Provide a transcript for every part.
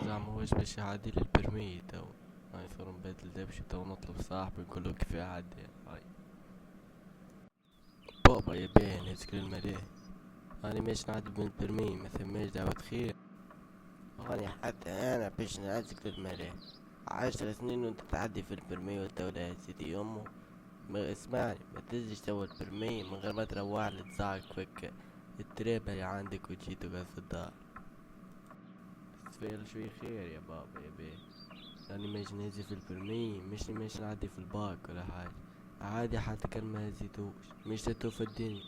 زعما واش باش يعدي لي البرمي تو. هاي صار نبدل دبش تو نطلب صاحبي نقولو كيف يعدي. هاي بابا يا بيه نمسك المريه. أنا مش نعدي من البرمي ما ثماش دعوة خير. أنا حتى أنا باش نعزك للمريه 10 سنين وانت تعدي في البرمي والدولة يا سيدي أمه. ما اسمعني ما تجيش توا البرمي من غير ما تروح لي تزعق فك التريبة اللي عندك وتجي تقعد في الدار. تفيل شوي خير يا بابا يا بيه. راني مش نهزي في البرمي مش نعدي في الباك ولا حاجة. عادي حتى كان ما هزيتوش مش تتو في الدنيا.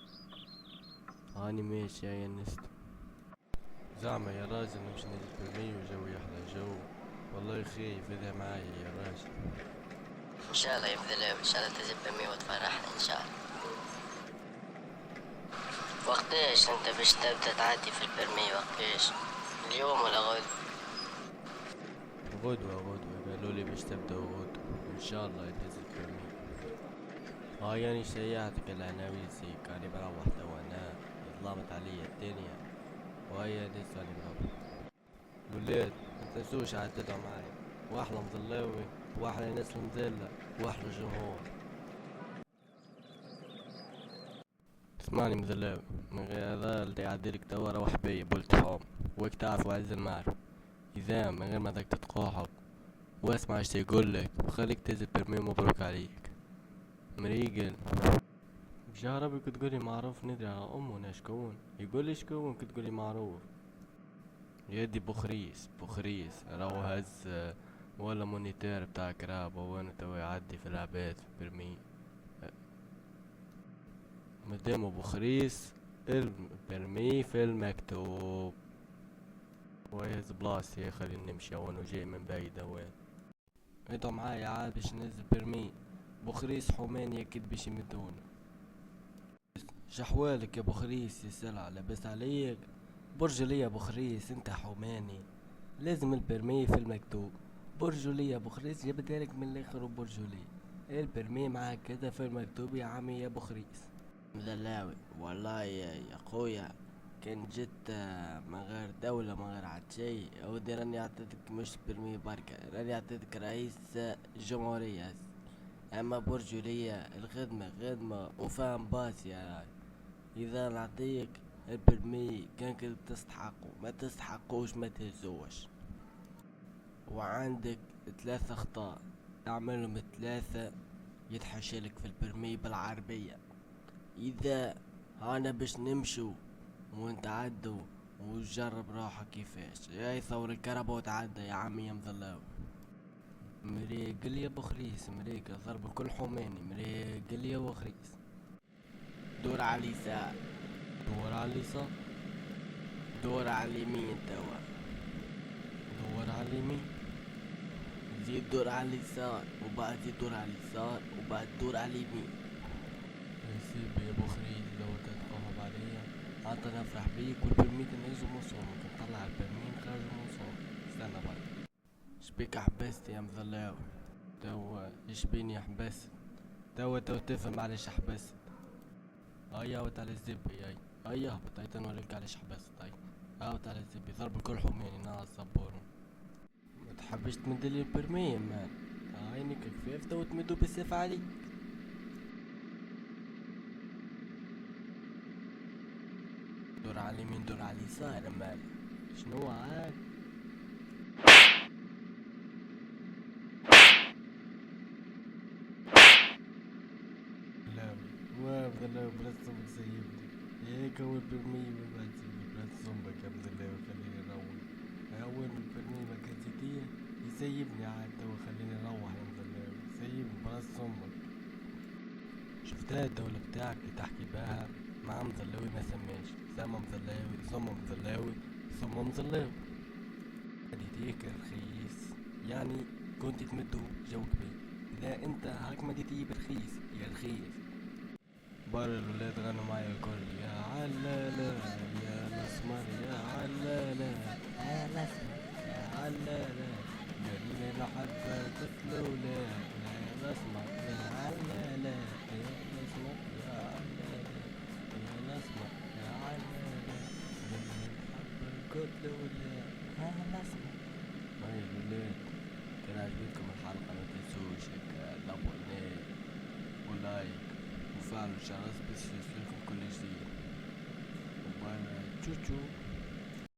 هاني ماشي يا نست. زعما يا راجل نمشي نهزي البرمي وجو يحلى جو. والله خايف اذا معايا يا راجل. ان شاء الله يبذل ان شاء الله تجيب بمي وتفرحنا ان شاء الله. وقتاش انت باش تبدا تعدي في البرمي وقتاش؟ اليوم ولا غد؟ غدوة قالولي باش تبدا غدوة ان شاء الله ينهز البرمي. هاي يعني شيعتك العناويسي كاني بروح توا انا. ظلمت علي الدنيا. وهي لسه اني مروح. الولاد متنسوش عاد تدعوا معايا. واحلى مظلاوي واحلى ناس مزلة واحلى جمهور. اسمعني مذلاوي من غير هذا اللي يعديلك توا روح بيا بولت حوم. ويك تعرفوا عز المعرف. إذا من غير ما ذاك تتقاحب. واسمع ايش يقولك وخليك تهز البرمي مبروك عليك. مريقل. بجاربك تقولي معروف ندري على أمه شكون يقولي شكون تقولي معروف. يدي بخريس راهو هز ولا مونيتير بتاع كرابة وانا تو يعدي في العباد في برمي. مدام ابو خريس البرمي في المكتوب. ويز بلاصتي خلينا نمشي وانا جاي من بعيد وين. انتو معايا عاد باش ننزل برمي. بوخريس حوماني اكيد باش يمدونا. شحوالك يا بوخريس يا سلعة لاباس عليك. برجولي يا بوخريس انت حوماني. لازم البرمي في المكتوب. برجولي يا بوخريس جبتلك من الاخر وبرجولي. البرمي معاك كده في المكتوب يا عمي يا بوخريس. مذلاوي والله يا اخويا. كان جيت من غير دولة من غير عاد شي ودي راني عطيتك مش برمي بركة راني عطيتك رئيس جمهورية. اما برجولية الخدمة خدمة وفاهم باس يا. اذا نعطيك البرمي كان كنت تستحقه ما تستحقوش ما تهزوش. وعندك 3 اخطاء اعملهم 3 يتحشلك في البرمي بالعربية. اذا انا باش نمشو وانت عدو وجرب روحك كيفاش يا ثور الكربة وتعدى يا عمي يا مظلاوي. مريقل يا بخريس مريقل ضرب الكل حوماني مريقل يا بخريس. دور على اليسار. دور على اليسار. دور على اليمين توا. دور على اليمين. زيد دور على اليسار وبعد زيد دور على اليسار وبعد دور على اليمين. يا سيدي يا بخريس لو تتقهب عليا عطا نفرح بيك والبرميت نهزو مصور ممكن نطلع البرميل خارج مصور. استنى بقى. شبيك حبست يا مظلاوي. توا يشبيني حبست. توا تفهم علاش حبست. هيا هوت على الزبي هيا هبط هيا تنوريك علاش حبست هوت على الزبي ضرب الكل حميني نهار الصبور. ما تحبش تمدلي البرميل مان. عينك كفاف توا تمدو بالسيف عليك. دور على اليمين دور على اليسار مان. شنو عاد. لا بلا صومك سيبني. هيك هو البرميل ما تسيبني بلا صومك يا مدلاوي خليني نروح. اول من البرميل ما كان زيتيه يسيبني عاد توا خليني نروح يا مدلاوي سيبني بلا صومك. شفتها الدولة بتاعك اللي تحكي بها مع مظلاوي ما سماش سما مظلاوي ثم مظلاوي ثم مظلاوي. هديتيك رخيص يعني كنت تمدو جو كبير. اذا انت هاك مديتيه برخيص يا رخيص. بار الولاد غنوا معايا الكل يا علالة يا الاسمر يا علالة يا الاسمر يا علالة. قالولي لحد تطلولة يا الاسمر يا علالة يا الاسمر يا علالة يا الاسمر يا علالة. الأولاد. ها نسمع. هاي الولاد، كان عجبتكم الحلقة ما تنسوش الابونيه ولايك وفعلوا الجرس باش يوصلكم كل جديد. وباي باي. تشو تشو.